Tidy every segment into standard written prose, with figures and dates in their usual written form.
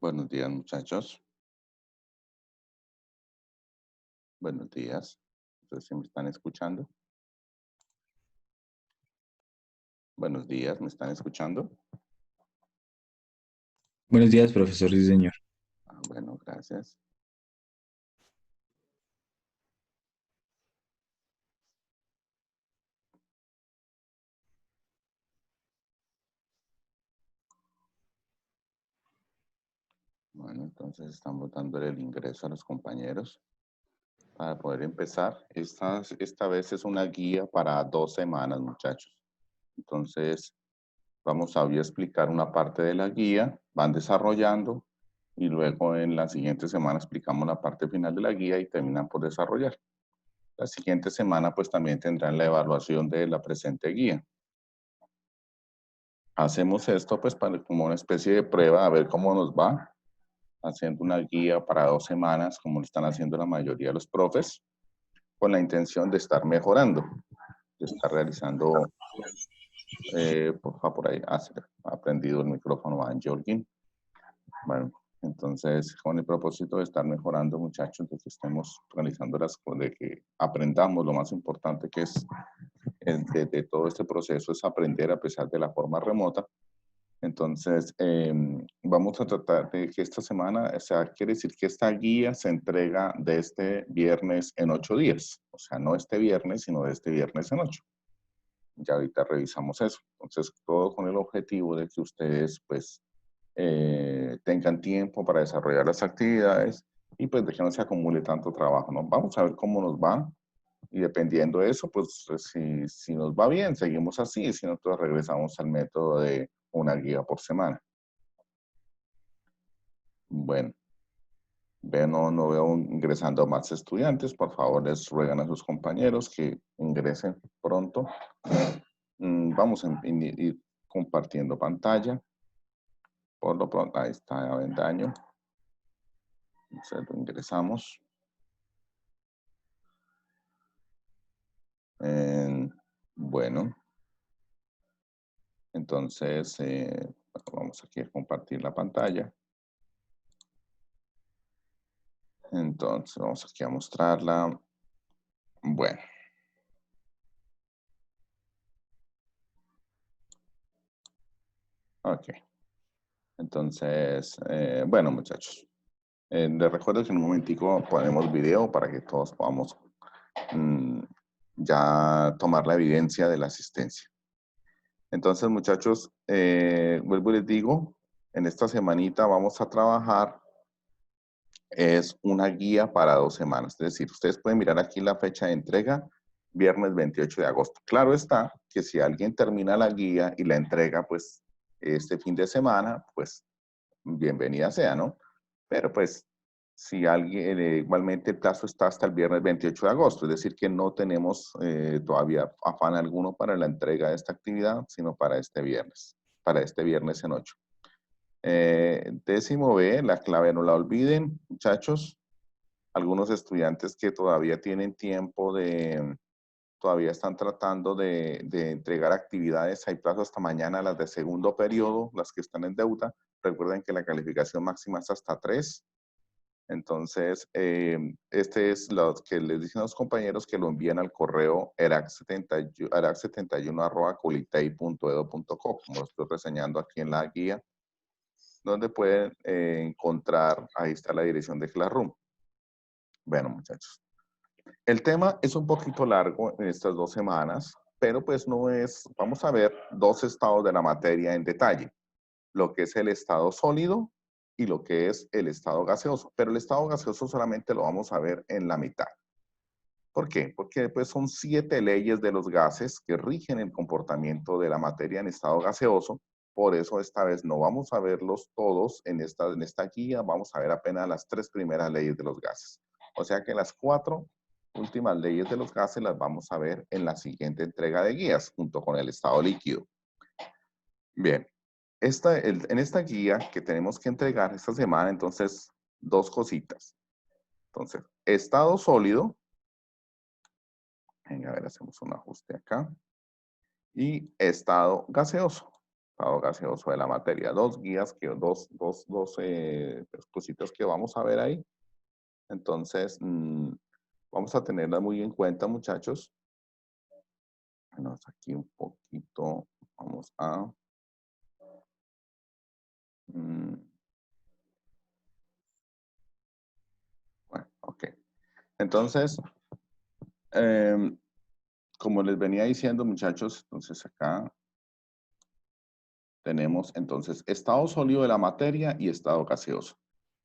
Buenos días, muchachos. Buenos días. Entonces, ¿sí me están escuchando? Buenos días, ¿me están escuchando? Buenos días, profesor, sí, señor. Bueno, gracias. Bueno, entonces estamos dándole el ingreso a los compañeros para poder empezar. Esta vez es una guía para 2 semanas, muchachos. Entonces, vamos a hoy a explicar una parte de la guía, van desarrollando y luego en la siguiente semana explicamos la parte final de la guía y terminan por desarrollar. La siguiente semana pues también tendrán la evaluación de la presente guía. Hacemos esto pues como una especie de prueba a ver cómo nos va, haciendo una guía para 2 semanas, como lo están haciendo la mayoría de los profes, con la intención de estar mejorando, de estar realizando, por favor, por ahí, ha aprendido el micrófono a Georgin. Bueno, entonces, con el propósito de estar mejorando, muchachos, entonces estemos realizando las cosas, de que aprendamos lo más importante que es de todo este proceso, es aprender a pesar de la forma remota. Entonces, vamos a tratar de que esta semana, o sea, quiere decir que esta guía se entrega de este viernes en 8 días. O sea, no este viernes, sino de este viernes en 8. Ya ahorita revisamos eso. Entonces, todo con el objetivo de que ustedes, pues, tengan tiempo para desarrollar las actividades y pues de que no se acumule tanto trabajo, ¿no? Vamos a ver cómo nos va y dependiendo de eso, pues si nos va bien, seguimos así, si no, pues regresamos al método de una guía por semana. Bueno, no veo ingresando más estudiantes. Por favor, les ruegan a sus compañeros que ingresen pronto. Vamos a ir compartiendo pantalla. Por lo pronto, ahí está Avendaño. Entonces lo ingresamos. Bueno, entonces vamos aquí a compartir la pantalla. Entonces vamos aquí a mostrarla. Bueno. Ok. Entonces, bueno, muchachos. Les recuerdo que en un momentico ponemos video para que todos podamos ya tomar la evidencia de la asistencia. Entonces, muchachos, vuelvo y les digo, en esta semanita vamos a trabajar, es una guía para 2 semanas. Es decir, ustedes pueden mirar aquí la fecha de entrega, viernes 28 de agosto. Claro está que si alguien termina la guía y la entrega, pues, este fin de semana, pues, bienvenida sea, ¿no? Pero pues, si alguien, igualmente el plazo está hasta el viernes 28 de agosto, es decir, que no tenemos todavía afán alguno para la entrega de esta actividad, sino para este viernes en 8. Décimo B, la clave no la olviden, muchachos. Algunos estudiantes que todavía tienen tiempo todavía están tratando de entregar actividades, hay plazo hasta mañana, las de segundo periodo, las que están en deuda. Recuerden que la calificación máxima es hasta 3. Entonces, este es lo que les dicen a los compañeros que lo envían al correo erac71@colitei.edu.co, como lo estoy reseñando aquí en la guía, donde pueden encontrar, ahí está la dirección de Classroom. Bueno, muchachos. El tema es un poquito largo en estas 2 semanas, pero pues no es, vamos a ver 2 estados de la materia en detalle, lo que es el estado sólido y lo que es el estado gaseoso, pero el estado gaseoso solamente lo vamos a ver en la mitad. ¿Por qué? Porque pues son 7 leyes de los gases que rigen el comportamiento de la materia en estado gaseoso, por eso esta vez no vamos a verlos todos en esta guía, vamos a ver apenas las 3 primeras leyes de los gases. O sea que las 4 últimas leyes de los gases las vamos a ver en la siguiente entrega de guías, junto con el estado líquido. Bien, en esta guía que tenemos que entregar esta semana, entonces, 2 cositas. Entonces, estado sólido, venga, a ver, hacemos un ajuste acá, y estado gaseoso, estado gaseoso de la materia. Dos guías, dos cositas que vamos a ver ahí. Entonces, vamos a tenerlas muy en cuenta, muchachos. Bueno, aquí un poquito, vamos a... bueno, ok. Entonces, como les venía diciendo, muchachos, entonces acá tenemos entonces estado sólido de la materia y estado gaseoso.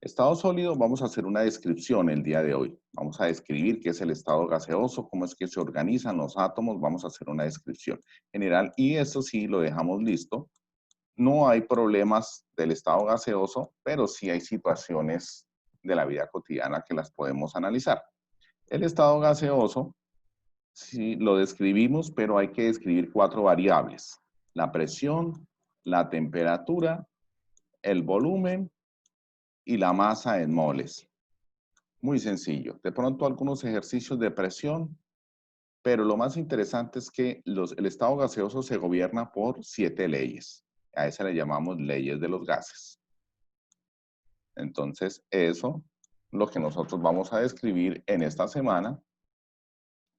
Estado sólido, vamos a hacer una descripción el día de hoy. Vamos a describir qué es el estado gaseoso, cómo es que se organizan los átomos, vamos a hacer una descripción general y eso sí lo dejamos listo. No hay problemas del estado gaseoso, pero sí hay situaciones de la vida cotidiana que las podemos analizar. El estado gaseoso, sí lo describimos, pero hay que describir 4 variables: la presión, la temperatura, el volumen y la masa en moles. Muy sencillo. De pronto algunos ejercicios de presión, pero lo más interesante es que el estado gaseoso se gobierna por 7 leyes. A esa le llamamos leyes de los gases. Entonces, eso es lo que nosotros vamos a describir en esta semana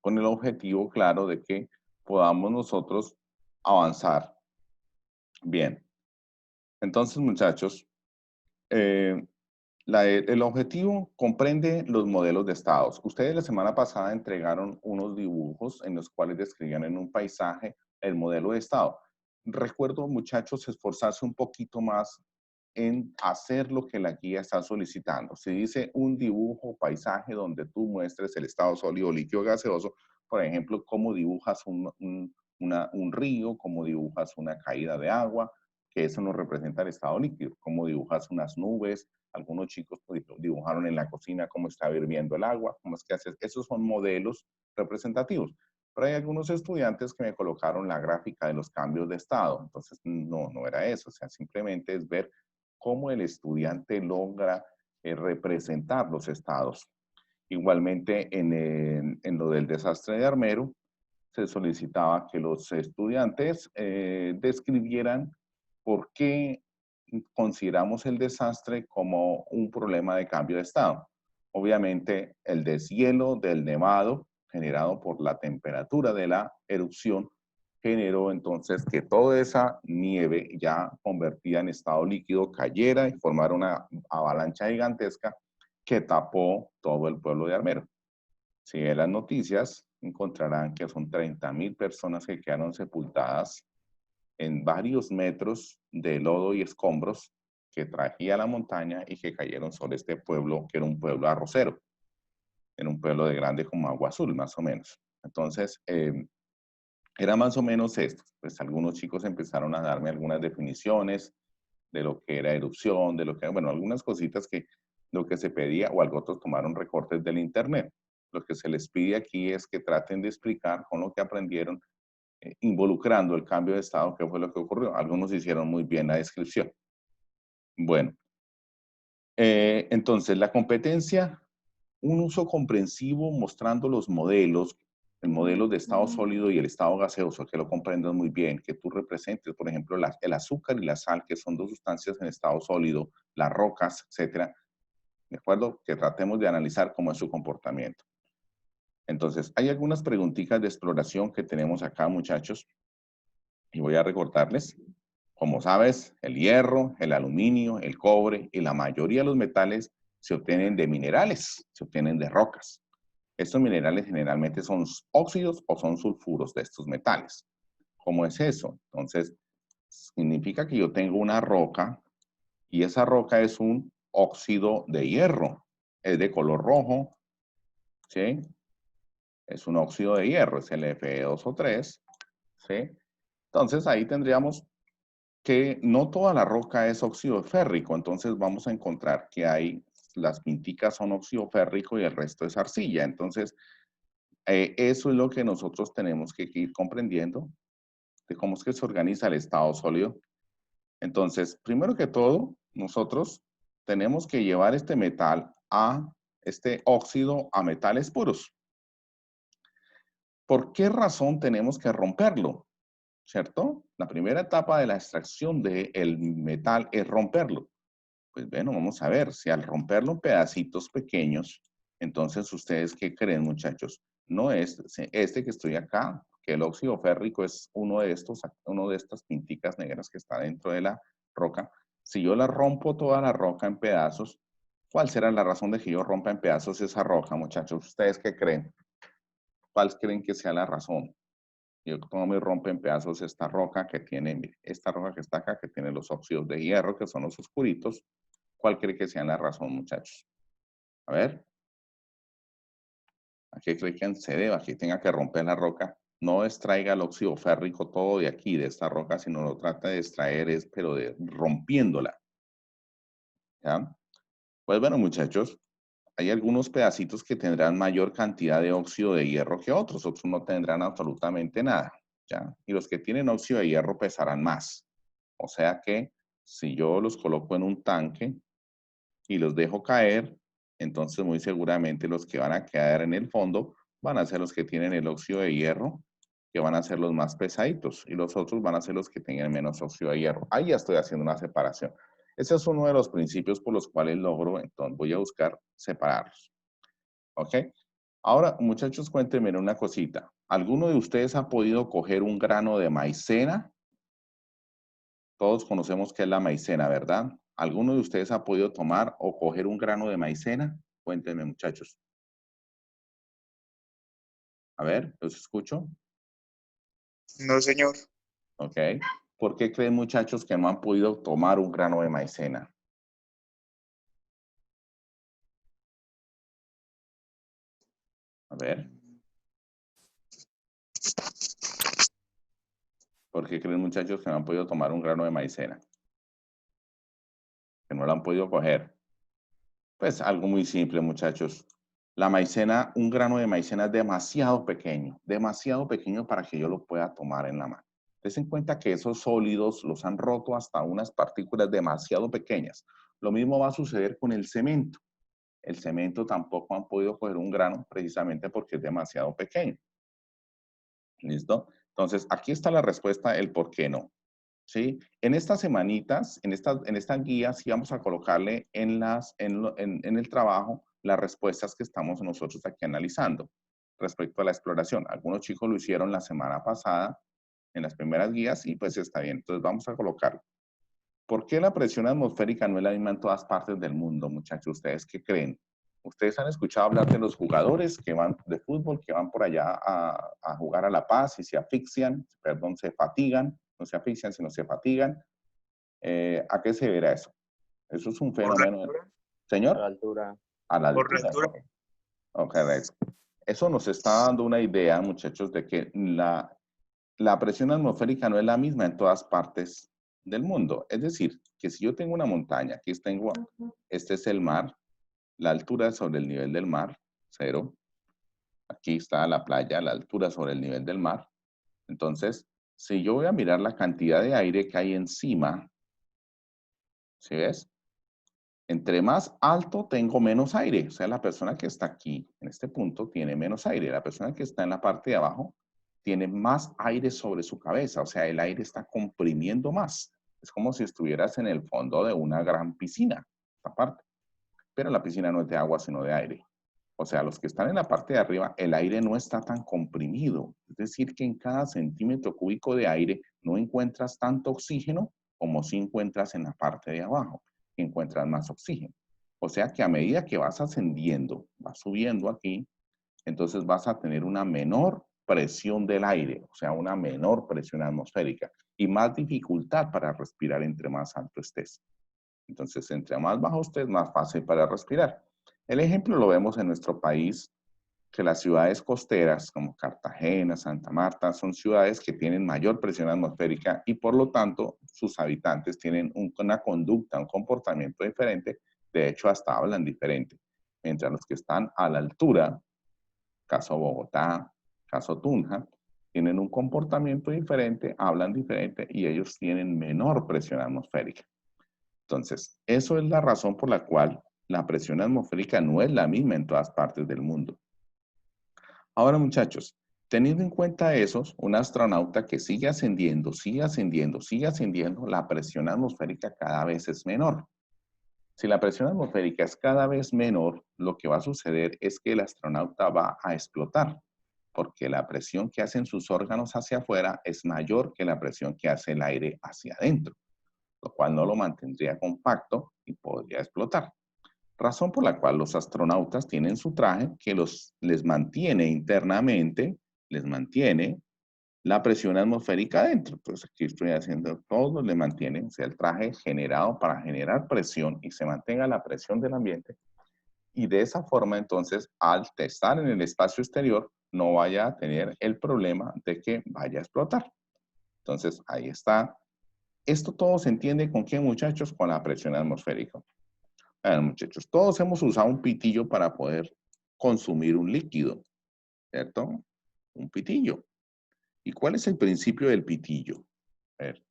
con el objetivo claro de que podamos nosotros avanzar. Bien. Entonces, muchachos, el objetivo comprende los modelos de estados. Ustedes la semana pasada entregaron unos dibujos en los cuales describían en un paisaje el modelo de estado. Recuerdo, muchachos, esforzarse un poquito más en hacer lo que la guía está solicitando. Si dice un dibujo, paisaje donde tú muestres el estado sólido, líquido, gaseoso, por ejemplo, cómo dibujas un río, cómo dibujas una caída de agua, que eso nos representa el estado líquido, cómo dibujas unas nubes. Algunos chicos dibujaron en la cocina cómo está hirviendo el agua, cómo es que haces. Esos son modelos representativos. Pero hay algunos estudiantes que me colocaron la gráfica de los cambios de estado. Entonces, no era eso. O sea, simplemente es ver cómo el estudiante logra representar los estados. Igualmente, en lo del desastre de Armero, se solicitaba que los estudiantes describieran por qué consideramos el desastre como un problema de cambio de estado. Obviamente, el deshielo del nevado generado por la temperatura de la erupción generó entonces que toda esa nieve ya convertida en estado líquido cayera y formara una avalancha gigantesca que tapó todo el pueblo de Armero. Si ven las noticias, encontrarán que son 30.000 personas que quedaron sepultadas en varios metros de lodo y escombros que traía la montaña y que cayeron sobre este pueblo, que era un pueblo arrocero. Era un pueblo de grande como Agua Azul, más o menos. Entonces, era más o menos esto. Pues algunos chicos empezaron a darme algunas definiciones de lo que era erupción, de lo que, bueno, algunas cositas que lo que se pedía, o algo otros tomaron recortes del internet. Lo que se les pide aquí es que traten de explicar con lo que aprendieron, involucrando el cambio de estado, qué fue lo que ocurrió. Algunos hicieron muy bien la descripción. Bueno, entonces la competencia, un uso comprensivo mostrando los modelos, el modelo de estado sólido y el estado gaseoso, que lo comprendas muy bien, que tú representes, por ejemplo, el azúcar y la sal, que son dos sustancias en estado sólido, las rocas, etcétera, ¿de acuerdo? Que tratemos de analizar cómo es su comportamiento. Entonces, hay algunas preguntitas de exploración que tenemos acá, muchachos, y voy a recordarles. Como sabes, el hierro, el aluminio, el cobre y la mayoría de los metales se obtienen de minerales, se obtienen de rocas. Estos minerales generalmente son óxidos o son sulfuros de estos metales. ¿Cómo es eso? Entonces, significa que yo tengo una roca y esa roca es un óxido de hierro. Es de color rojo, ¿sí? Es un óxido de hierro, es el Fe2O3, ¿sí? Entonces, ahí tendríamos que no toda la roca es óxido férrico, entonces vamos a encontrar que hay, las pinticas son óxido férrico y el resto es arcilla. Entonces, eso es lo que nosotros tenemos que ir comprendiendo de cómo es que se organiza el estado sólido. Entonces, primero que todo, nosotros tenemos que llevar este metal este óxido a metales puros. ¿Por qué razón tenemos que romperlo? ¿cierto? La primera etapa de la extracción del metal es romperlo. Pues bueno, vamos a ver, si al romperlo en pedacitos pequeños, entonces ustedes, ¿qué creen, muchachos? No es este que estoy acá, que el óxido férrico es uno de estos, uno de estas pinticas negras que está dentro de la roca. Si yo la rompo toda la roca en pedazos, ¿cuál será la razón de que yo rompa en pedazos esa roca, muchachos? ¿Ustedes qué creen? ¿Cuál creen que sea la razón? Yo tomo y rompo en pedazos esta roca que tiene, mire, esta roca que está acá, que tiene los óxidos de hierro, que son los oscuritos. ¿Cuál cree que sea la razón, muchachos? A ver, ¿a qué creen que se deba? Que tenga que romper la roca. No extraiga el óxido férrico todo de aquí, de esta roca, sino lo trata de extraer, pero de rompiéndola. ¿Ya? Pues bueno, muchachos, hay algunos pedacitos que tendrán mayor cantidad de óxido de hierro que otros no tendrán absolutamente nada. ¿Ya? Y los que tienen óxido de hierro pesarán más. O sea que si yo los coloco en un tanque y los dejo caer, entonces muy seguramente los que van a quedar en el fondo van a ser los que tienen el óxido de hierro, que van a ser los más pesaditos, y los otros van a ser los que tengan menos óxido de hierro. Ahí ya estoy haciendo una separación. Ese es uno de los principios por los cuales logro, entonces voy a buscar separarlos. ¿Ok? Ahora, muchachos, cuéntenme una cosita. ¿Alguno de ustedes ha podido coger un grano de maicena? Todos conocemos qué es la maicena, ¿verdad? ¿Alguno de ustedes ha podido tomar o coger un grano de maicena? Cuéntenme, muchachos. A ver, los escucho. No, señor. ¿Ok? ¿Por qué creen, muchachos, que no han podido tomar un grano de maicena? A ver. ¿Por qué creen, muchachos, que no han podido tomar un grano de maicena? Que no lo han podido coger. Pues algo muy simple, muchachos. La maicena, un grano de maicena es demasiado pequeño para que yo lo pueda tomar en la mano. Ten en cuenta que esos sólidos los han roto hasta unas partículas demasiado pequeñas. Lo mismo va a suceder con el cemento. El cemento tampoco han podido coger un grano precisamente porque es demasiado pequeño. ¿Listo? Entonces, aquí está la respuesta, el por qué no. ¿Sí? En estas semanitas, en estas guías, sí vamos a colocarle en el trabajo las respuestas que estamos nosotros aquí analizando respecto a la exploración. Algunos chicos lo hicieron la semana pasada en las primeras guías y pues está bien. Entonces vamos a colocarlo. ¿Por qué la presión atmosférica no es la misma en todas partes del mundo, muchachos? ¿Ustedes qué creen? ¿Ustedes han escuchado hablar de los jugadores que van de fútbol, que van por allá a jugar a La Paz y se asfixian, perdón, se fatigan, no se asfixian, sino se fatigan? ¿A qué se deberá eso? Eso es un ¿Por la fenómeno. altura? A la Señor, altura. a la Por la altura. altura. Ok, eso nos está dando una idea, muchachos, de que la presión atmosférica no es la misma en todas partes del mundo. Es decir, que si yo tengo una montaña, aquí tengo, este es el mar, la altura sobre el nivel del mar, 0. Aquí está la playa, la altura sobre el nivel del mar. Entonces, si yo voy a mirar la cantidad de aire que hay encima, ¿sí ves? Entre más alto tengo menos aire. O sea, la persona que está aquí, en este punto, tiene menos aire. La persona que está en la parte de abajo tiene más aire sobre su cabeza. O sea, el aire está comprimiendo más. Es como si estuvieras en el fondo de una gran piscina, esta parte. Pero la piscina no es de agua, sino de aire. O sea, los que están en la parte de arriba, el aire no está tan comprimido. Es decir, que en cada centímetro cúbico de aire no encuentras tanto oxígeno como si encuentras en la parte de abajo, que encuentras más oxígeno. O sea que a medida que vas ascendiendo, vas subiendo aquí, entonces vas a tener una menor presión del aire, o sea, una menor presión atmosférica y más dificultad para respirar entre más alto estés. Entonces, entre más bajo estés, más fácil para respirar. El ejemplo lo vemos en nuestro país, que las ciudades costeras como Cartagena, Santa Marta, son ciudades que tienen mayor presión atmosférica y por lo tanto sus habitantes tienen una conducta, un comportamiento diferente, de hecho hasta hablan diferente. Mientras los que están a la altura, caso Bogotá, caso Tunja, tienen un comportamiento diferente, hablan diferente y ellos tienen menor presión atmosférica. Entonces, eso es la razón por la cual la presión atmosférica no es la misma en todas partes del mundo. Ahora, muchachos, Teniendo en cuenta eso, un astronauta que sigue ascendiendo, sigue ascendiendo, sigue ascendiendo, la presión atmosférica cada vez es menor. Si la presión atmosférica es cada vez menor, lo que va a suceder es que el astronauta va a explotar, porque la presión que hacen sus órganos hacia afuera es mayor que la presión que hace el aire hacia adentro, lo cual no lo mantendría compacto y podría explotar. Razón por la cual los astronautas tienen su traje que les mantiene internamente, les mantiene la presión atmosférica adentro. Entonces aquí estoy haciendo todo, le mantiene, o sea, el traje generado para generar presión y se mantenga la presión del ambiente. Y de esa forma, entonces, al estar en el espacio exterior, no vaya a tener el problema de que vaya a explotar. Entonces, ahí está. Esto todo se entiende con qué, muchachos, con la presión atmosférica. Bueno, muchachos, todos hemos usado un pitillo para poder consumir un líquido, ¿cierto? Un pitillo. ¿Y cuál es el principio del pitillo? A ver,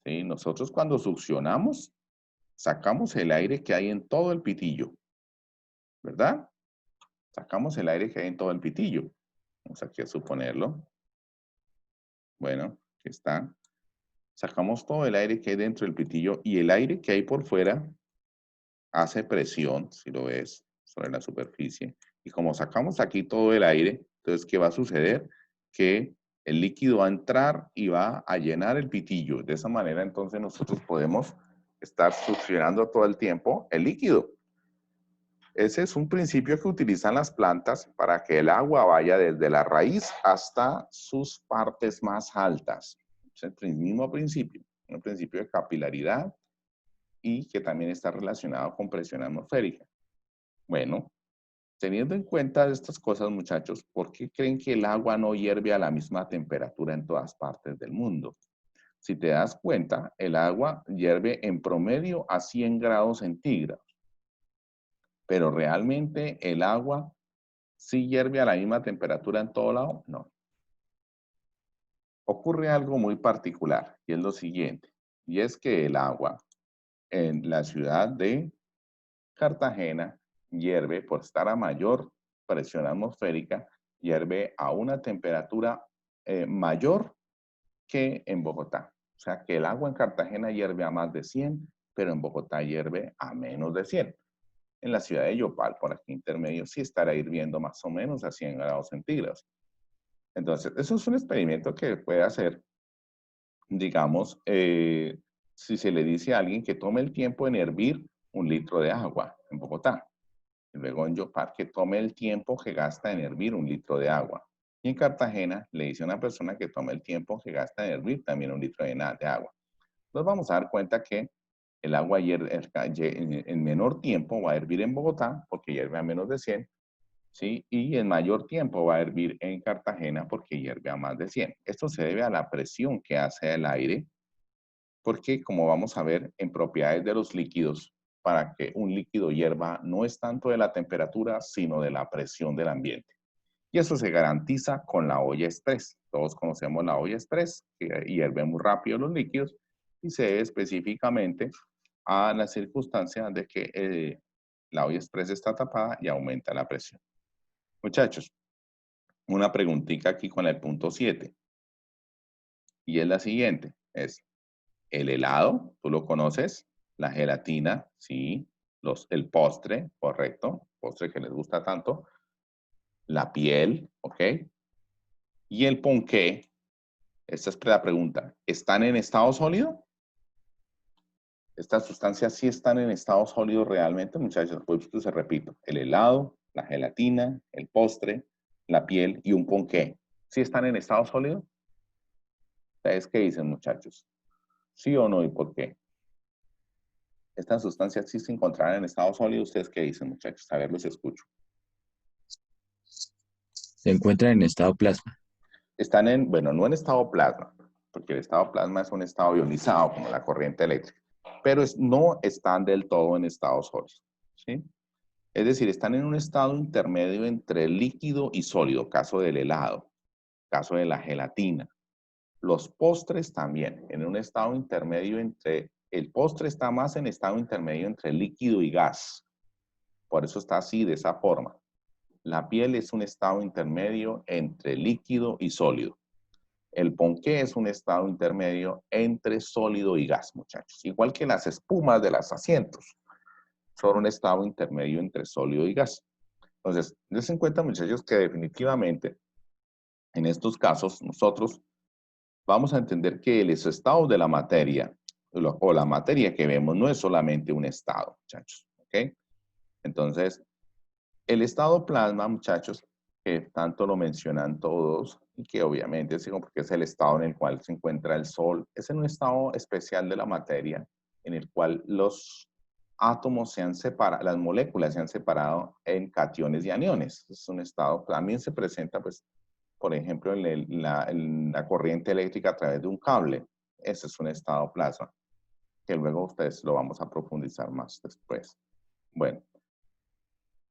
¿sí? Nosotros cuando succionamos, sacamos el aire que hay en todo el pitillo, ¿verdad? Sacamos el aire que hay en todo el pitillo. Vamos aquí a suponerlo. Bueno, aquí está. Sacamos todo el aire que hay dentro del pitillo y el aire que hay por fuera hace presión, si lo ves, sobre la superficie. Y como sacamos aquí todo el aire, entonces, ¿qué va a suceder? Que el líquido va a entrar y va a llenar el pitillo. De esa manera, entonces, nosotros podemos estar succionando todo el tiempo el líquido. Ese es un principio que utilizan las plantas para que el agua vaya desde la raíz hasta sus partes más altas. Es el mismo principio, un principio de capilaridad y que también está relacionado con presión atmosférica. Bueno, teniendo en cuenta estas cosas, muchachos, ¿por qué creen que el agua no hierve a la misma temperatura en todas partes del mundo? Si te das cuenta, el agua hierve en promedio a 100 grados centígrados. Pero realmente el agua sí hierve a la misma temperatura en todo lado. No. Ocurre algo muy particular y es lo siguiente. Y es que el agua en la ciudad de Cartagena hierve por estar a mayor presión atmosférica, hierve a una temperatura mayor que en Bogotá. O sea que el agua en Cartagena hierve a más de 100, pero en Bogotá hierve a menos de 100. En la ciudad de Yopal, por aquí intermedio, sí estará hirviendo más o menos a 100 grados centígrados. Entonces, eso es un experimento que puede hacer, digamos, si se le dice a alguien que tome el tiempo en hervir 1 litro de agua en Bogotá. Y luego en Yopal que tome el tiempo que gasta en hervir 1 litro de agua. Y en Cartagena le dice a una persona que tome el tiempo que gasta en hervir también 1 litro de agua. Nos vamos a dar cuenta que el agua en menor tiempo va a hervir en Bogotá porque hierve a menos de 100, ¿sí? Y en mayor tiempo va a hervir en Cartagena porque hierve a más de 100. Esto se debe a la presión que hace el aire, porque como vamos a ver en propiedades de los líquidos, para que un líquido hierva no es tanto de la temperatura, sino de la presión del ambiente. Y eso se garantiza con la olla express. Todos conocemos la olla express, que hierve muy rápido los líquidos y se debe específicamente a la circunstancia de que la olla express está tapada y aumenta la presión. Muchachos, una preguntita aquí con el punto 7. Y es la siguiente, es el helado, ¿tú lo conoces? La gelatina, sí. El postre, correcto, postre que les gusta tanto. La piel, ¿ok? Y el ponqué, esta es la pregunta, ¿están en estado sólido? Estas sustancias sí están en estado sólido realmente, muchachos. Pues se repito, el helado, la gelatina, el postre, la piel y un ponqué. ¿Sí están en estado sólido? ¿Ustedes qué dicen, muchachos? ¿Sí o no y por qué? ¿Estas sustancias sí se encontrarán en estado sólido? ¿Ustedes qué dicen, muchachos? A ver, los escucho. Se encuentran en estado plasma. Están bueno, no en estado plasma, porque el estado plasma es un estado ionizado, como la corriente eléctrica, pero no están del todo en estado sólido, ¿sí? Es decir, están en un estado intermedio entre líquido y sólido, caso del helado, caso de la gelatina. Los postres también, en un estado intermedio el postre está más en estado intermedio entre líquido y gas. Por eso está así, de esa forma. La piel es un estado intermedio entre líquido y sólido. El ponqué es un estado intermedio entre sólido y gas, muchachos. Igual que las espumas de los asientos. Son un estado intermedio entre sólido y gas. Entonces, dense en cuenta, muchachos, que definitivamente en estos casos nosotros vamos a entender que el estado de la materia o la materia que vemos no es solamente un estado, muchachos. ¿Ok? Entonces, el estado plasma, muchachos, que tanto lo mencionan todos y que obviamente, porque es el estado en el cual se encuentra el Sol, es en un estado especial de la materia en el cual los átomos se han separado, las moléculas se han separado en cationes y aniones. Es un estado, también se presenta, pues, por ejemplo, en la corriente eléctrica a través de un cable. Ese es un estado plasma, que luego ustedes lo vamos a profundizar más después. Bueno,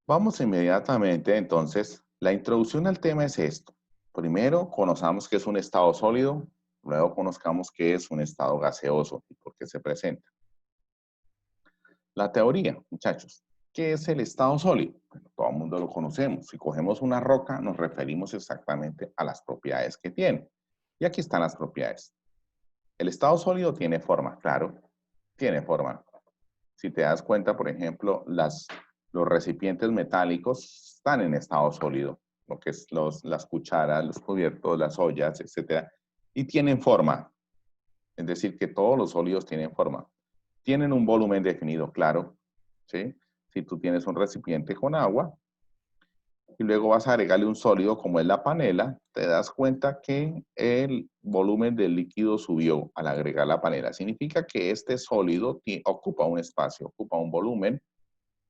vamos inmediatamente, entonces, la introducción al tema es esto. Primero, conozcamos qué es un estado sólido, luego conozcamos qué es un estado gaseoso y por qué se presenta. La teoría, muchachos. ¿Qué es el estado sólido? Bueno, todo el mundo lo conocemos. Si cogemos una roca, nos referimos exactamente a las propiedades que tiene. Y aquí están las propiedades. El estado sólido tiene forma, claro, tiene forma. Si te das cuenta, por ejemplo, los recipientes metálicos están en estado sólido, lo que es las cucharas, los cubiertos, las ollas, etc. Y tienen forma. Es decir, que todos los sólidos tienen forma. Tienen un volumen definido, claro, ¿sí? Si tú tienes un recipiente con agua y luego vas a agregarle un sólido como es la panela, te das cuenta que el volumen del líquido subió al agregar la panela. Significa que este sólido ocupa un espacio, ocupa un volumen,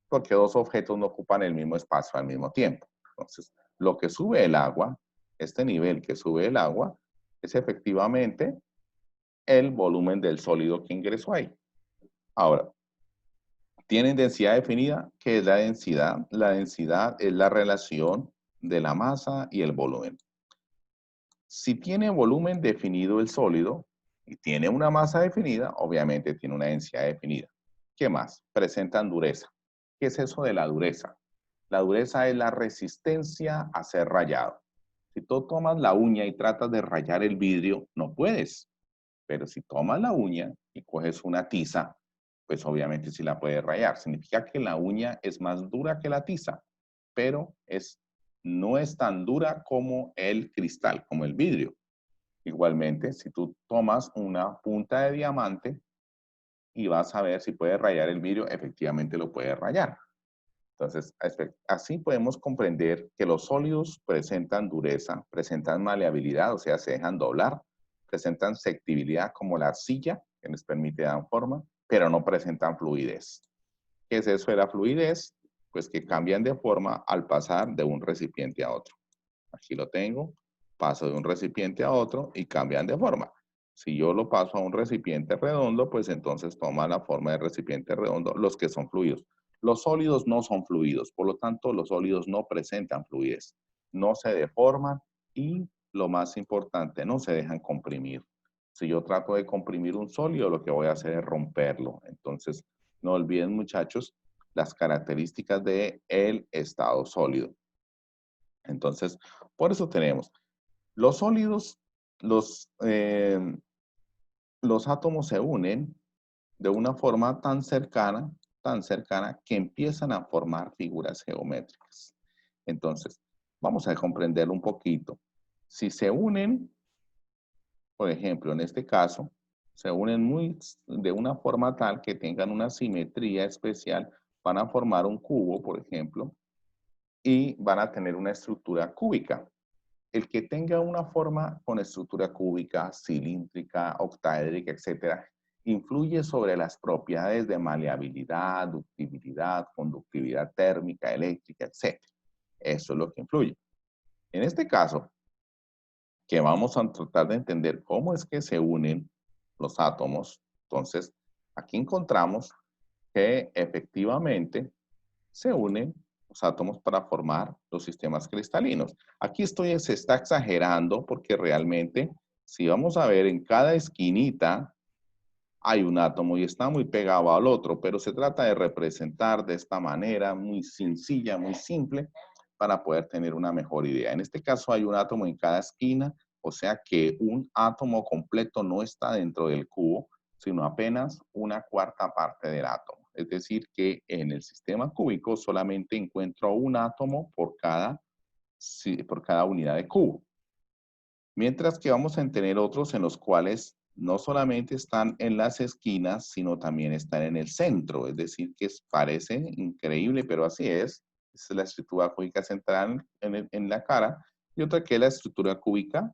porque dos objetos no ocupan el mismo espacio al mismo tiempo. Entonces, lo que sube el agua, este nivel que sube el agua, es efectivamente el volumen del sólido que ingresó ahí. Ahora, ¿tienen densidad definida? ¿Qué es la densidad? La densidad es la relación de la masa y el volumen. Si tiene volumen definido el sólido y tiene una masa definida, obviamente tiene una densidad definida. ¿Qué más? Presentan dureza. ¿Qué es eso de la dureza? La dureza es la resistencia a ser rayado. Si tú tomas la uña y tratas de rayar el vidrio, no puedes. Pero si tomas la uña y coges una tiza, pues obviamente sí la puedes rayar. Significa que la uña es más dura que la tiza, pero no es tan dura como el cristal, como el vidrio. Igualmente, si tú tomas una punta de diamante y vas a ver si puedes rayar el vidrio, efectivamente lo puedes rayar. Entonces, así podemos comprender que los sólidos presentan dureza, presentan maleabilidad, o sea, se dejan doblar, presentan sectibilidad como la arcilla, que les permite dar forma, pero no presentan fluidez. ¿Qué es eso de la fluidez? Pues que cambian de forma al pasar de un recipiente a otro. Aquí lo tengo, paso de un recipiente a otro y cambian de forma. Si yo lo paso a un recipiente redondo, pues entonces toma la forma de recipiente redondo los que son fluidos. Los sólidos no son fluidos, por lo tanto los sólidos no presentan fluidez, no se deforman y lo más importante, no se dejan comprimir. Si yo trato de comprimir un sólido, lo que voy a hacer es romperlo. Entonces, no olviden, muchachos, las características del estado sólido. Entonces, por eso tenemos los sólidos, los átomos se unen de una forma tan cercana que empiezan a formar figuras geométricas. Entonces, vamos a comprenderlo un poquito. Si se unen, por ejemplo, en este caso, se unen de una forma tal que tengan una simetría especial, van a formar un cubo, por ejemplo, y van a tener una estructura cúbica. El que tenga una forma con estructura cúbica, cilíndrica, octaédrica, etcétera, influye sobre las propiedades de maleabilidad, ductibilidad, conductividad térmica, eléctrica, etcétera. Eso es lo que influye. En este caso, que vamos a tratar de entender cómo es que se unen los átomos, entonces aquí encontramos que efectivamente se unen los átomos para formar los sistemas cristalinos. Aquí se está exagerando porque realmente, si vamos a ver en cada esquinita, hay un átomo y está muy pegado al otro, pero se trata de representar de esta manera muy sencilla, muy simple, para poder tener una mejor idea. En este caso hay un átomo en cada esquina, o sea que un átomo completo no está dentro del cubo, sino apenas una cuarta parte del átomo. Es decir, que en el sistema cúbico solamente encuentro un átomo por cada unidad de cubo. Mientras que vamos a tener otros en los cuales no solamente están en las esquinas, sino también están en el centro. Es decir, que parece increíble, pero así es. Esa es la estructura cúbica central en la cara. Y otra que es la estructura cúbica,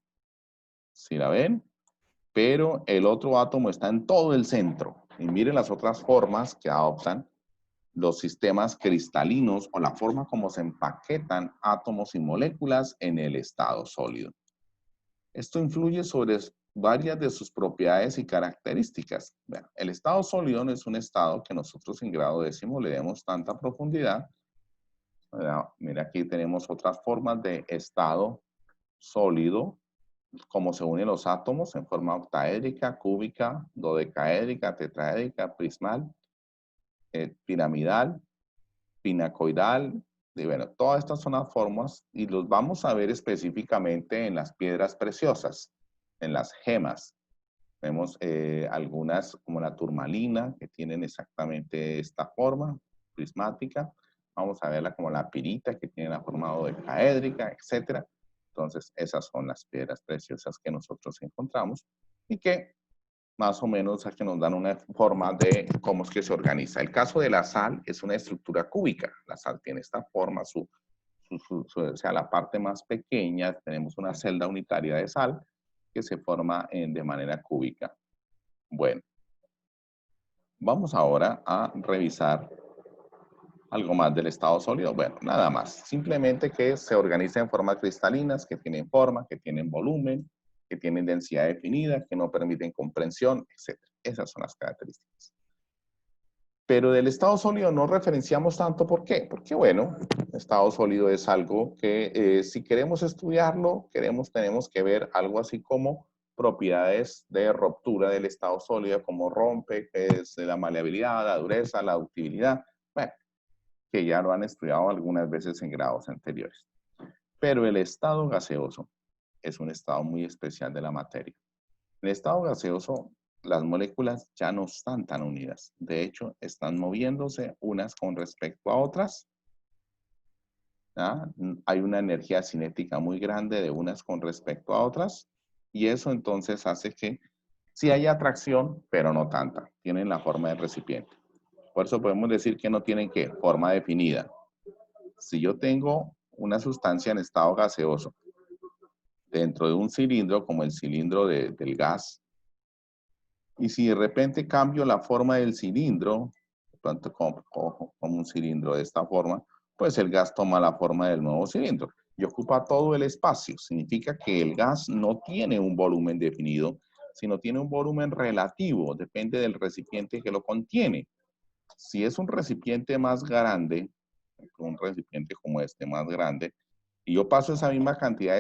si la ven, pero el otro átomo está en todo el centro. Y miren las otras formas que adoptan los sistemas cristalinos o la forma como se empaquetan átomos y moléculas en el estado sólido. Esto influye sobre varias de sus propiedades y características. Bueno, el estado sólido no es un estado que nosotros en grado décimo le demos tanta profundidad. Mira, aquí tenemos otras formas de estado sólido, cómo se unen los átomos en forma octaédrica, cúbica, dodecaédrica, tetraédrica, prismal, piramidal, pinacoidal. Y bueno, todas estas son las formas y los vamos a ver específicamente en las piedras preciosas, en las gemas. Vemos algunas como la turmalina que tienen exactamente esta forma prismática. Vamos a verla como la pirita que tiene la forma dodecaédrica, etc. Entonces, esas son las piedras preciosas que nosotros encontramos y que más o menos aquí nos dan una forma de cómo es que se organiza. El caso de la sal es una estructura cúbica. La sal tiene esta forma, o sea, la parte más pequeña, tenemos una celda unitaria de sal que se forma de manera cúbica. Bueno, vamos ahora a revisar algo más del estado sólido. Bueno, nada más. Simplemente que se organiza en formas cristalinas, que tienen forma, que tienen volumen, que tienen densidad definida, que no permiten comprensión, etc. Esas son las características. Pero del estado sólido no referenciamos tanto. ¿Por qué? Porque, bueno, el estado sólido es algo que si queremos estudiarlo, tenemos que ver algo así como propiedades de ruptura del estado sólido, como rompe, que es la maleabilidad, la dureza, la ductibilidad. Bueno, que ya lo han estudiado algunas veces en grados anteriores. Pero el estado gaseoso es un estado muy especial de la materia. En el estado gaseoso, las moléculas ya no están tan unidas. De hecho, están moviéndose unas con respecto a otras. ¿Ya? Hay una energía cinética muy grande de unas con respecto a otras. Y eso entonces hace que sí haya atracción, pero no tanta. Tienen la forma del recipiente. Por eso podemos decir que no tienen ¿qué? Forma definida. Si yo tengo una sustancia en estado gaseoso dentro de un cilindro, como el cilindro del gas, y si de repente cambio la forma del cilindro, tanto como un cilindro de esta forma, pues el gas toma la forma del nuevo cilindro y ocupa todo el espacio. Significa que el gas no tiene un volumen definido, sino tiene un volumen relativo, depende del recipiente que lo contiene. Si es un recipiente más grande, un recipiente como este más grande, y yo paso esa misma cantidad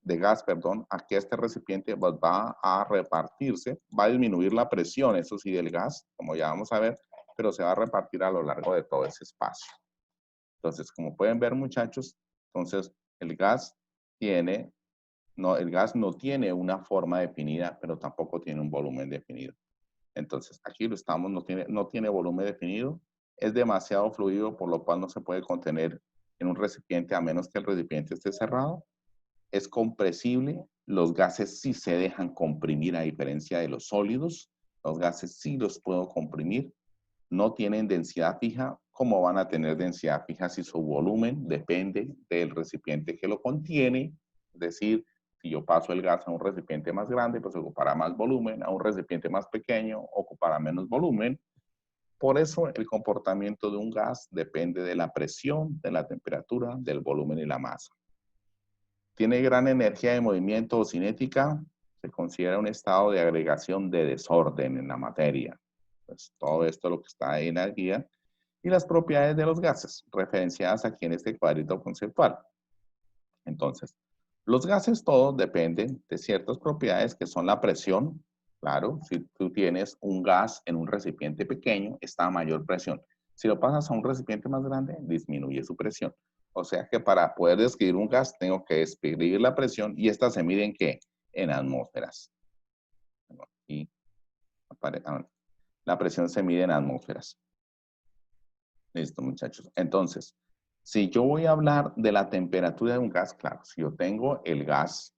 de gas, aquí a este recipiente, pues va a repartirse, va a disminuir la presión, eso sí, del gas, como ya vamos a ver, pero se va a repartir a lo largo de todo ese espacio. Entonces, como pueden ver, muchachos, entonces el gas no tiene una forma definida, pero tampoco tiene un volumen definido. Entonces, aquí no tiene volumen definido, es demasiado fluido, por lo cual no se puede contener en un recipiente a menos que el recipiente esté cerrado. Es compresible, los gases sí se dejan comprimir a diferencia de los sólidos, los gases sí los puedo comprimir, no tienen densidad fija. ¿Cómo van a tener densidad fija si su volumen depende del recipiente que lo contiene? Es decir, si yo paso el gas a un recipiente más grande, pues ocupará más volumen, a un recipiente más pequeño ocupará menos volumen. Por eso el comportamiento de un gas depende de la presión, de la temperatura, del volumen y la masa. Tiene gran energía de movimiento o cinética, se considera un estado de agregación de desorden en la materia. Pues todo esto es lo que está ahí en la guía. Y las propiedades de los gases, referenciadas aquí en este cuadrito conceptual. Entonces, los gases todos dependen de ciertas propiedades que son la presión. Claro, si tú tienes un gas en un recipiente pequeño, está a mayor presión. Si lo pasas a un recipiente más grande, disminuye su presión. O sea que para poder describir un gas tengo que describir la presión y esta se mide en ¿qué? En atmósferas. Y la presión se mide en atmósferas. Listo, muchachos. Entonces, si yo voy a hablar de la temperatura de un gas, claro, si yo tengo el gas,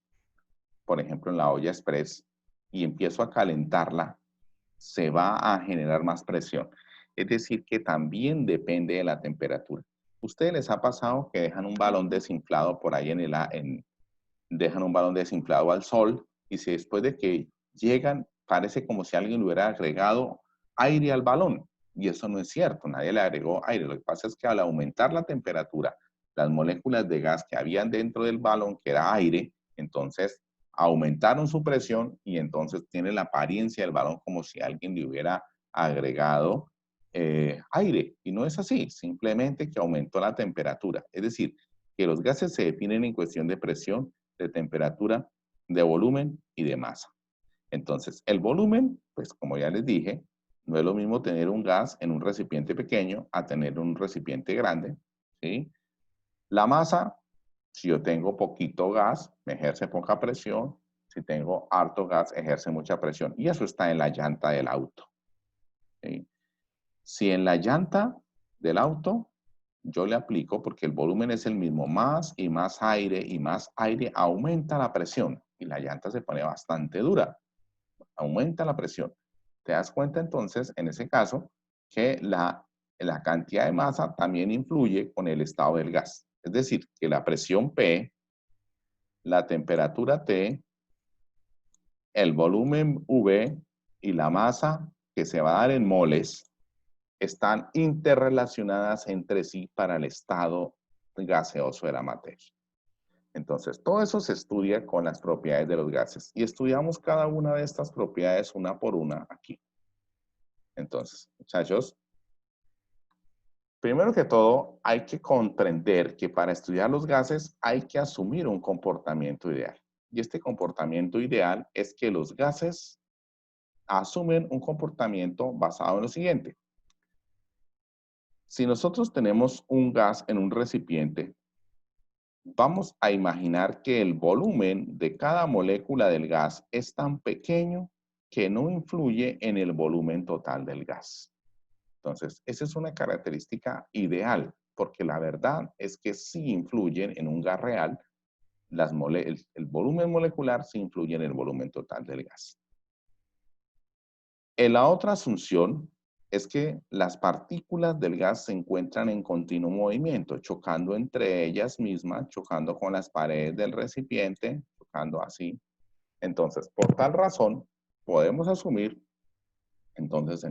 por ejemplo, en la olla express, y empiezo a calentarla, se va a generar más presión. Es decir, que también depende de la temperatura. ¿Ustedes les ha pasado que dejan un balón desinflado por ahí dejan un balón desinflado al sol y si después de que llegan, parece como si alguien le hubiera agregado aire al balón? Y eso no es cierto, nadie le agregó aire. Lo que pasa es que al aumentar la temperatura, las moléculas de gas que habían dentro del balón, que era aire, entonces aumentaron su presión y entonces tiene la apariencia del balón como si alguien le hubiera agregado aire. Y no es así, simplemente que aumentó la temperatura. Es decir, que los gases se definen en cuestión de presión, de temperatura, de volumen y de masa. Entonces, el volumen, pues como ya les dije, no es lo mismo tener un gas en un recipiente pequeño a tener un recipiente grande, ¿sí? La masa, si yo tengo poquito gas, me ejerce poca presión. Si tengo harto gas, ejerce mucha presión. Y eso está en la llanta del auto, ¿sí? Si en la llanta del auto yo le aplico, porque el volumen es el mismo, más y más aire aumenta la presión y la llanta se pone bastante dura, aumenta la presión. Te das cuenta entonces, en ese caso, que la cantidad de masa también influye con el estado del gas. Es decir, que la presión P, la temperatura T, el volumen V y la masa que se va a dar en moles están interrelacionadas entre sí para el estado gaseoso de la materia. Entonces, todo eso se estudia con las propiedades de los gases y estudiamos cada una de estas propiedades una por una aquí. Entonces, muchachos, primero que todo, hay que comprender que para estudiar los gases hay que asumir un comportamiento ideal. Y este comportamiento ideal es que los gases asumen un comportamiento basado en lo siguiente. Si nosotros tenemos un gas en un recipiente, vamos a imaginar que el volumen de cada molécula del gas es tan pequeño que no influye en el volumen total del gas. Entonces, esa es una característica ideal, porque la verdad es que sí influyen en un gas real, el volumen molecular sí influye en el volumen total del gas. En la otra asunción es que las partículas del gas se encuentran en continuo movimiento, chocando entre ellas mismas, chocando con las paredes del recipiente, chocando así. Entonces, por tal razón, podemos asumir, entonces,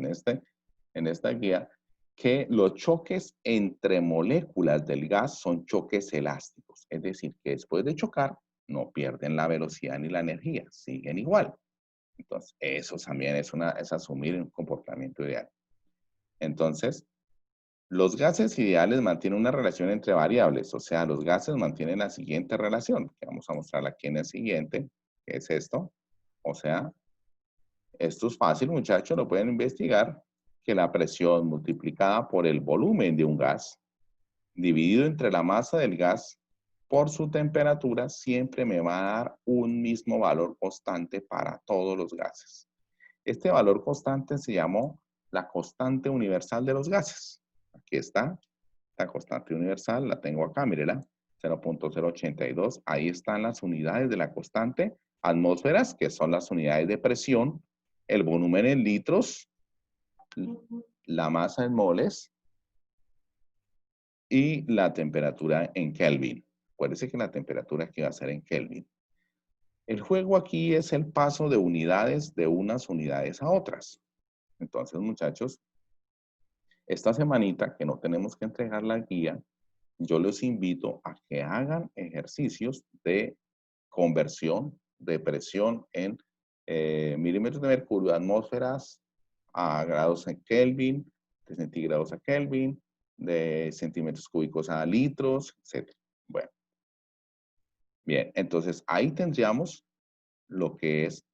en esta guía, que los choques entre moléculas del gas son choques elásticos. Es decir, que después de chocar, no pierden la velocidad ni la energía, siguen igual. Entonces, eso también es asumir un comportamiento ideal. Entonces, los gases ideales mantienen una relación entre variables, o sea, los gases mantienen la siguiente relación, que vamos a mostrar aquí en el siguiente, que es esto. O sea, esto es fácil, muchachos, lo pueden investigar, que la presión multiplicada por el volumen de un gas, dividido entre la masa del gas, por su temperatura, siempre me va a dar un mismo valor constante para todos los gases. Este valor constante se llamó la constante universal de los gases. Aquí está, la constante universal, la tengo acá, mírela, 0.082. Ahí están las unidades de la constante, atmósferas, que son las unidades de presión, el volumen en litros, la masa en moles y la temperatura en Kelvin. Acuérdense que la temperatura aquí va a ser en Kelvin. El juego aquí es el paso de unidades de unas unidades a otras. Entonces, muchachos, esta semanita que no tenemos que entregar la guía, yo los invito a que hagan ejercicios de conversión de presión en milímetros de mercurio, atmósferas a grados en Kelvin, de centígrados a Kelvin, de centímetros cúbicos a litros, etc. Bueno, bien, entonces ahí tendríamos lo que es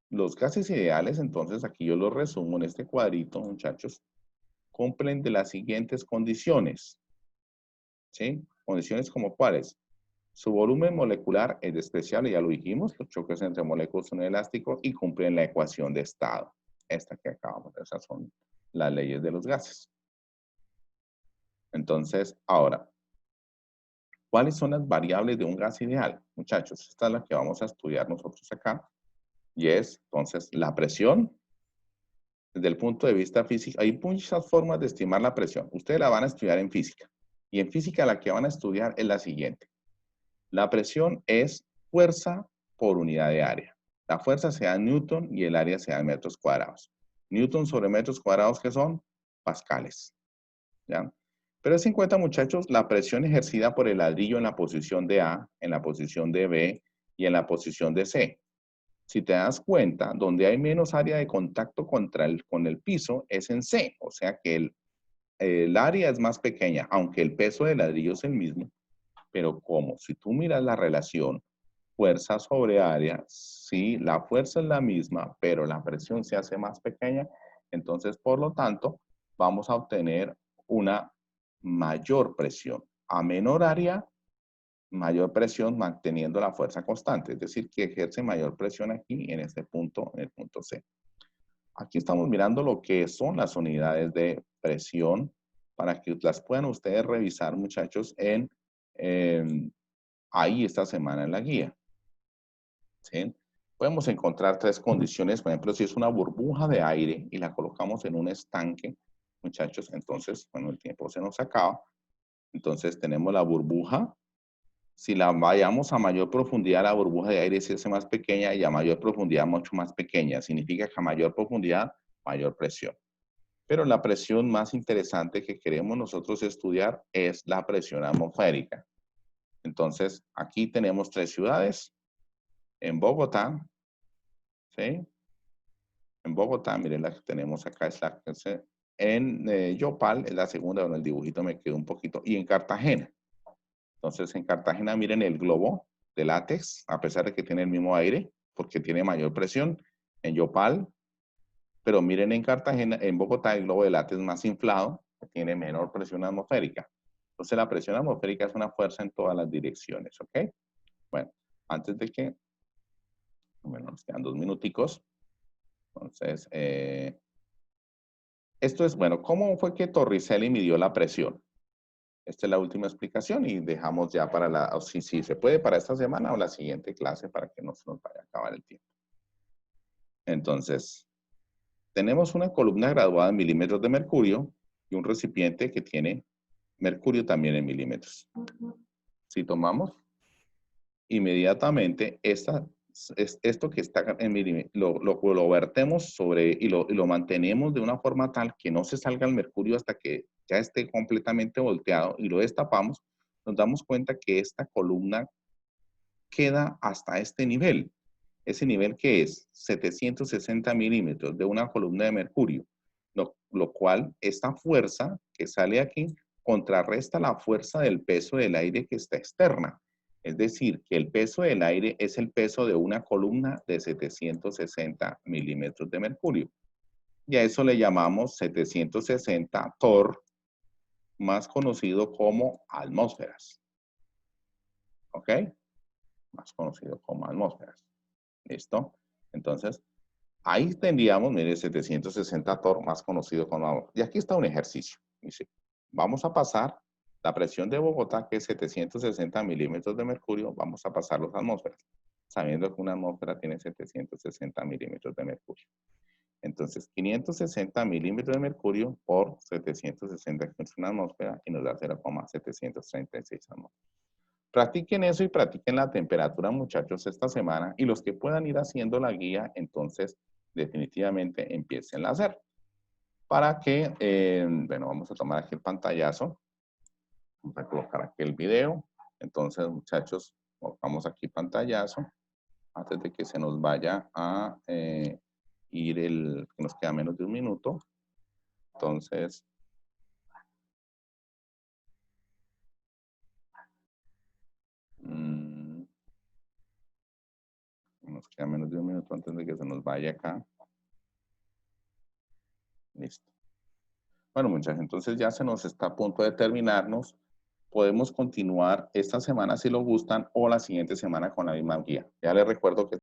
los gases ideales. Entonces aquí yo los resumo en este cuadrito, muchachos. Cumplen de las siguientes condiciones, ¿sí? Condiciones como cuáles. Su volumen molecular es despreciable, ya lo dijimos, los choques entre moléculas son elásticos y cumplen la ecuación de estado. Esta que acabamos de ver, esas son las leyes de los gases. Entonces, ahora, ¿cuáles son las variables de un gas ideal? Muchachos, esta es la que vamos a estudiar nosotros acá. Y es, entonces, la presión. Desde el punto de vista físico, hay muchas formas de estimar la presión. Ustedes la van a estudiar en física. Y en física la que van a estudiar es la siguiente. La presión es fuerza por unidad de área. La fuerza se da en Newton y el área se da en metros cuadrados. Newton sobre metros cuadrados, ¿qué son? Pascales. ¿Ya? Pero es en cuenta, muchachos, la presión ejercida por el ladrillo en la posición de A, en la posición de B y en la posición de C. Si te das cuenta, donde hay menos área de contacto con el piso es en C, o sea que el área es más pequeña, aunque el peso del ladrillo es el mismo, pero como si tú miras la relación fuerza sobre área, sí, la fuerza es la misma, pero la presión se hace más pequeña, entonces por lo tanto vamos a obtener una mayor presión. A menor área, mayor presión manteniendo la fuerza constante, es decir, que ejerce mayor presión aquí en este punto, en el punto C. Aquí estamos mirando lo que son las unidades de presión para que las puedan ustedes revisar, muchachos, ahí esta semana en la guía. ¿Sí? Podemos encontrar tres condiciones, por ejemplo, si es una burbuja de aire y la colocamos en un estanque, muchachos, entonces, bueno, el tiempo se nos acaba. Entonces tenemos la burbuja. Si la vayamos a mayor profundidad, la burbuja de aire se hace más pequeña y a mayor profundidad mucho más pequeña. Significa que a mayor profundidad, mayor presión. Pero la presión más interesante que queremos nosotros estudiar es la presión atmosférica. Entonces, aquí tenemos tres ciudades. En Bogotá, ¿sí? En Bogotá, miren la que tenemos acá, es la en Yopal, es la segunda, bueno, el dibujito me quedó un poquito, y en Cartagena. Entonces, en Cartagena, miren el globo de látex, a pesar de que tiene el mismo aire, porque tiene mayor presión. En Yopal, pero miren en Cartagena, en Bogotá, el globo de látex más inflado, que tiene menor presión atmosférica. Entonces, la presión atmosférica es una fuerza en todas las direcciones, ¿ok? Bueno, antes de que, bueno, nos quedan 2 minuticos. Entonces, esto es, bueno, ¿cómo fue que Torricelli midió la presión? Esta es la última explicación y dejamos ya para la, si se puede, para esta semana o la siguiente clase para que no se nos vaya a acabar el tiempo. Entonces, tenemos una columna graduada en milímetros de mercurio y un recipiente que tiene mercurio también en milímetros. Si tomamos inmediatamente esto que está en milímetros, lo vertemos sobre y lo mantenemos de una forma tal que no se salga el mercurio hasta que ya esté completamente volteado y lo destapamos, nos damos cuenta que esta columna queda hasta este nivel. Ese nivel que es 760 milímetros de una columna de mercurio, lo cual esta fuerza que sale aquí contrarresta la fuerza del peso del aire que está externa. Es decir, que el peso del aire es el peso de una columna de 760 milímetros de mercurio. Y a eso le llamamos 760 torr, más conocido como atmósferas. ¿Ok? Más conocido como atmósferas. ¿Listo? Entonces, ahí tendríamos, mire, 760 torr, más conocido como... Y aquí está un ejercicio. Dice, vamos a pasar la presión de Bogotá, que es 760 milímetros de mercurio, vamos a pasar las atmósferas, sabiendo que una atmósfera tiene 760 milímetros de mercurio. Entonces, 560 milímetros de mercurio por 760, que es una atmósfera, y nos da 0,736 atmósferas. Practiquen eso y practiquen la temperatura, muchachos, esta semana. Y los que puedan ir haciendo la guía, entonces, definitivamente empiecen a hacer. Para que, bueno, vamos a tomar aquí el pantallazo. Vamos a colocar aquí el video. Entonces, muchachos, colocamos aquí pantallazo. Antes de que se nos vaya a ir que nos queda menos de un minuto. Entonces, nos queda menos de un minuto antes de que se nos vaya acá. Listo. Bueno, muchachos, entonces ya se nos está a punto de terminarnos podemos continuar esta semana si lo gustan o la siguiente semana con la misma guía. Ya les recuerdo que